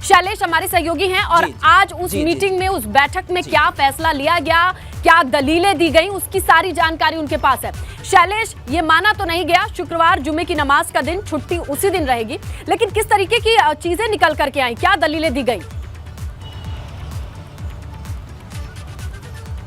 शैलेश हमारे सहयोगी हैं और आज उस मीटिंग में, उस बैठक में क्या फैसला लिया गया, क्या दलीलें दी गई, उसकी सारी जानकारी उनके पास है। शैलेश, ये माना तो नहीं गया शुक्रवार जुमे की नमाज का दिन, छुट्टी उसी दिन रहेगी, लेकिन किस तरीके की चीजें निकल करके आई, क्या दलीलें दी गई?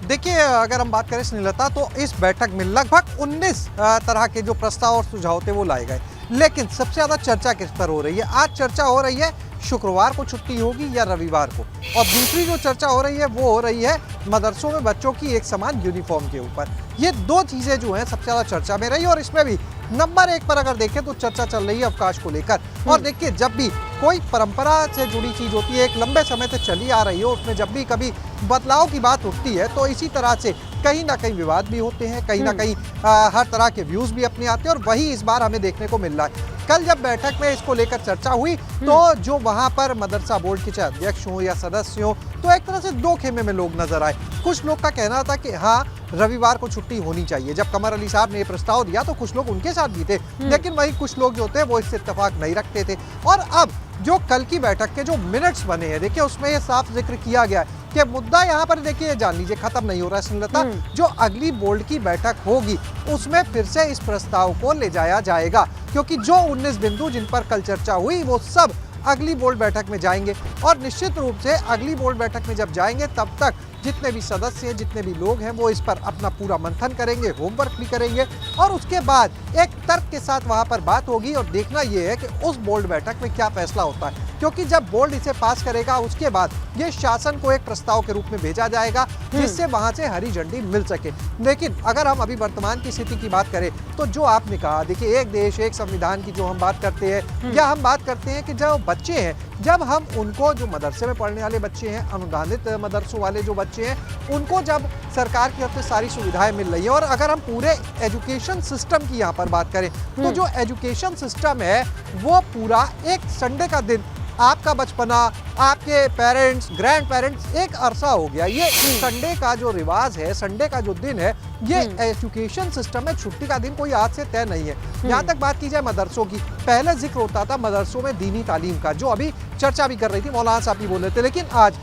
देखिए, अगर हम बात करें स्नेहलता, तो इस बैठक में लगभग 19 तरह के जो प्रस्ताव और सुझाव थे वो लाए गए, लेकिन सबसे ज्यादा चर्चा किस पर हो रही है? आज चर्चा हो रही है शुक्रवार को छुट्टी होगी या रविवार को, और दूसरी जो चर्चा हो रही है वो हो रही है मदरसों में बच्चों की एक समान यूनिफॉर्म के ऊपर। ये दो चीजें जो हैं सबसे ज्यादा चर्चा में रही, और इसमें भी नंबर 1 पर अगर देखें तो चर्चा चल रही है अवकाश को लेकर। और देखिए, जब भी कोई परंपरा से जुड़ी चीज होती है, एक लंबे समय से चली आ रही हो, उसमें जब भी कभी बदलाव की बात उठती है तो इसी तरह से कहीं ना कहीं विवाद भी होते हैं, कहीं ना कहीं हर तरह के व्यूज भी अपने आते हैं, और वही इस बार हमें देखने को मिल रहा है। कल जब बैठक में इसको लेकर चर्चा हुई तो जो वहां पर मदरसा बोर्ड के चाहे अध्यक्ष हो या सदस्य हो, तो एक तरह से दो खेमे में लोग नजर आए। कुछ लोग का कहना था कि हाँ, रविवार को छुट्टी होनी चाहिए। जब कमर अली साहब ने ये प्रस्ताव दिया तो कुछ लोग उनके साथ भी थे, लेकिन वही कुछ लोग जो थे वो इससे इत्तेफाक नहीं रखते थे। और अब जो कल की बैठक के जो मिनट्स बने हैं, देखिए उसमें ये साफ जिक्र किया गया है कि मुद्दा यहाँ पर देखिए जान लीजिए खत्म नहीं हो रहा है स्नेहलता। जो अगली बोर्ड की बैठक होगी उसमें फिर से इस प्रस्ताव को ले जाया जाएगा, क्योंकि जो 19 बिंदु जिन पर कल चर्चा हुई वो सब अगली बोर्ड बैठक में जाएंगे। और निश्चित रूप से अगली बोर्ड बैठक में जब जाएंगे तब तक जितने भी सदस्य हैं, जितने भी लोग हैं, वो इस पर अपना पूरा मंथन करेंगे, होमवर्क भी करेंगे, और उसके बाद एक तर्क के साथ वहां पर बात होगी। और देखना यह है कि उस बोर्ड बैठक में क्या फैसला होता है, क्योंकि जब बोर्ड इसे पास करेगा उसके बाद ये शासन को एक प्रस्ताव के रूप में भेजा जाएगा, जिससे वहां से हरी झंडी मिल सके। लेकिन अगर हम अभी वर्तमान की स्थिति की बात करें तो जो आपने कहा, देखिए एक देश एक संविधान की जो हम बात करते हैं, या हम बात करते हैं कि जो बच्चे हैं, जब हम उनको, जो मदरसे में पढ़ने वाले बच्चे हैं, अनुदानित मदरसों वाले जो बच्चे हैं, उनको जब सरकार की तरफ से सारी सुविधाएं मिल रही है, और अगर हम पूरे एजुकेशन सिस्टम की यहाँ पर बात करें तो जो एजुकेशन सिस्टम है वो पूरा एक संडे का दिन, आपका बचपना, आपके पेरेंट्स, ग्रैंड पेरेंट्स, एक अरसा हो गया। ये संडे का जो रिवाज है, संडे का जो दिन है, ये एजुकेशन सिस्टम में छुट्टी का दिन कोई आज से तय नहीं है। यहाँ तक बात की जाए मदरसों की, पहले जिक्र होता था मदरसों में दीनी तालीम का, जो अभी चर्चा भी कर रही थी, मौलाना साहब भी बोल रहे थे, लेकिन आज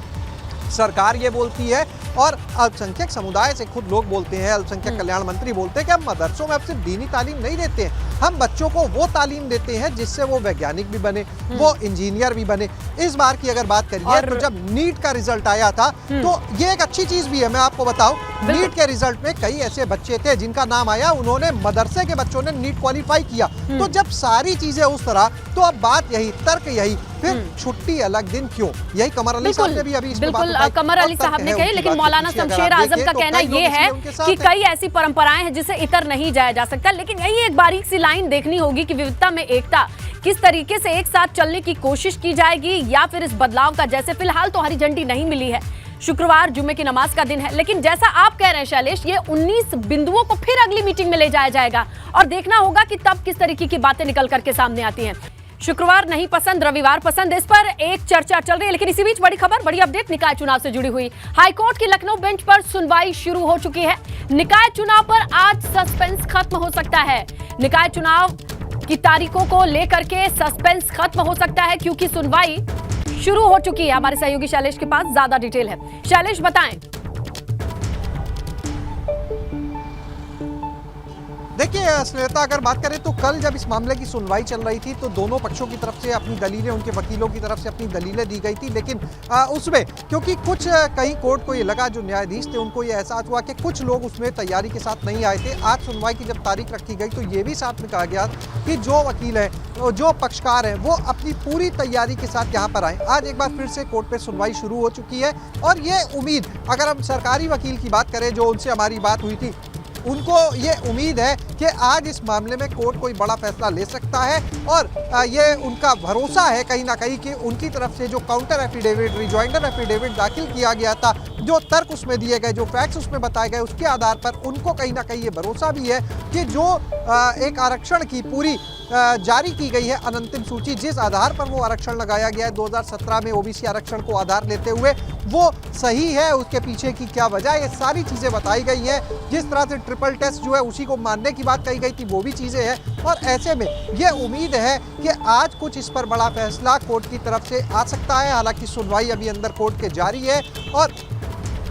सरकार ये बोलती है और अल्पसंख्यक समुदाय से खुद लोग बोलते हैं, अल्पसंख्यक कल्याण मंत्री बोलते हैं कि हम मदरसों में अब सिर्फ दीनी तालीम नहीं देते हैं, हम बच्चों को वो तालीम देते हैं जिससे वो वैज्ञानिक भी बने, वो इंजीनियर भी बने। इस बार की अगर बात करिए तो जब नीट का रिजल्ट आया था तो ये एक अच्छी चीज भी है, मैं आपको बताऊं, नीट के रिजल्ट में कई ऐसे बच्चे थे जिनका नाम आया, उन्होंने मदरसे के बच्चों ने नीट क्वालिफाई किया। तो जब सारी चीजें उस तरह, तो अब बात यही, तर्क यही, फिर छुट्टी अलग दिन क्यों? यही कमर अली साहब ने भी अभी बिल्कुल कमर अली साहब ने कही, लेकिन मौलाना शमशेर आजम का कहना ये है कि कई ऐसी परंपराएं हैं जिसे इतर नहीं जाया जा सकता। लेकिन यही एक बारीक सी लाइन देखनी होगी कि विविधता में एकता, किस तरीके से एक साथ चलने की कोशिश की जाएगी, या फिर इस बदलाव का, जैसे फिलहाल तो हरी झंडी नहीं मिली है, शुक्रवार जुमे की नमाज का दिन है, लेकिन जैसा आप कह रहे हैं शैलेश, ये 19 बिंदुओं को फिर अगली मीटिंग में ले जाया जाएगा, और देखना होगा कि तब किस तरीके की बातें निकल करके सामने आती हैं। शुक्रवार नहीं पसंद, रविवार पसंद, इस पर एक चर्चा चल रही है। लेकिन इसी बीच बड़ी खबर, बड़ी अपडेट निकाय चुनाव से जुड़ी हुई। हाईकोर्ट की लखनऊ बेंच पर सुनवाई शुरू हो चुकी है। निकाय चुनाव पर आज सस्पेंस खत्म हो सकता है। निकाय चुनाव की तारीखों को लेकर के सस्पेंस खत्म हो सकता है, क्योंकि सुनवाई शुरू हो चुकी है। हमारे सहयोगी शैलेश के पास ज्यादा डिटेल है। शैलेश, बताएं। देखिए स्नेहता, अगर बात करें तो कल जब इस मामले की सुनवाई चल रही थी तो दोनों पक्षों की तरफ से अपनी दलीलें, उनके वकीलों की तरफ से अपनी दलीलें दी गई थी, लेकिन उसमें क्योंकि कुछ कहीं कोर्ट को ये लगा, जो न्यायाधीश थे उनको ये एहसास हुआ कि कुछ लोग उसमें तैयारी के साथ नहीं आए थे। आज सुनवाई की जब तारीख रखी गई तो ये भी साथ में कहा गया कि जो वकील हैं, जो पक्षकार हैं, वो अपनी पूरी तैयारी के साथ यहाँ पर आए। आज एक बार फिर से कोर्ट पर सुनवाई शुरू हो चुकी है, और ये उम्मीद, अगर हम सरकारी वकील की बात करें जो उनसे हमारी बात हुई थी, उनको ये उम्मीद है कि आज इस मामले में कोर्ट कोई बड़ा फैसला ले सकता है, और ये उनका भरोसा है कहीं ना कहीं कि उनकी तरफ से जो काउंटर एफिडेविट, रिजॉइंडर एफिडेविट दाखिल किया गया था, जो तर्क उसमें दिए गए, जो फैक्ट्स उसमें बताए गए, उसके आधार पर उनको कहीं ना कहीं ये भरोसा भी है कि जो एक आरक्षण की पूरी जारी की गई है अनंतिम सूची, जिस आधार पर वो आरक्षण लगाया गया है 2017 में ओबीसी आरक्षण को आधार लेते हुए, वो सही है। उसके पीछे की क्या वजह है, ये सारी चीज़ें बताई गई हैं। जिस तरह से ट्रिपल टेस्ट जो है उसी को मानने की बात कही गई थी, वो भी चीज़ें हैं। और ऐसे में ये उम्मीद है कि आज कुछ इस पर बड़ा फैसला कोर्ट की तरफ से आ सकता है। हालांकि सुनवाई अभी अंदर कोर्ट के जारी है और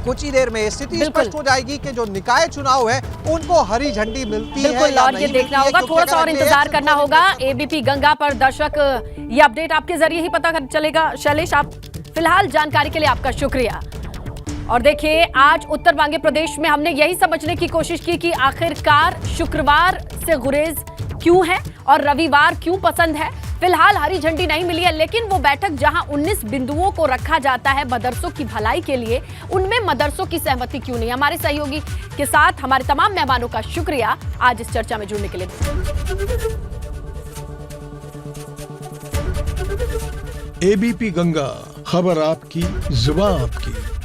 कुछ ही देर में स्थिति स्पष्ट हो जाएगी कि जो निकाय चुनाव है उनको हरी झंडी मिलती है या और नहीं ये देखना मिलती है, होगा, क्योंकि थोड़ा सा अगर और अगले इंतजार 1 से करना 2 होगा। दिन एबीपी गंगा पर दर्शक ये अपडेट आपके जरिए ही पता चलेगा। शैलेश, आप फिलहाल जानकारी के लिए आपका शुक्रिया। और देखिए, आज उत्तर बांगे प्रदेश में हमने यही समझने की कोशिश की कि आखिरकार शुक्रवार से गुरेज क्यों है और रविवार क्यों पसंद है। फिलहाल हरी झंडी नहीं मिली है, लेकिन वो बैठक जहां 19 बिंदुओं को रखा जाता है मदरसों की भलाई के लिए, उनमें मदरसों की सहमति क्यों नहीं। हमारे सहयोगी के साथ हमारे तमाम मेहमानों का शुक्रिया आज इस चर्चा में जुड़ने के लिए। एबीपी गंगा, खबर आपकी, जुबान आपकी।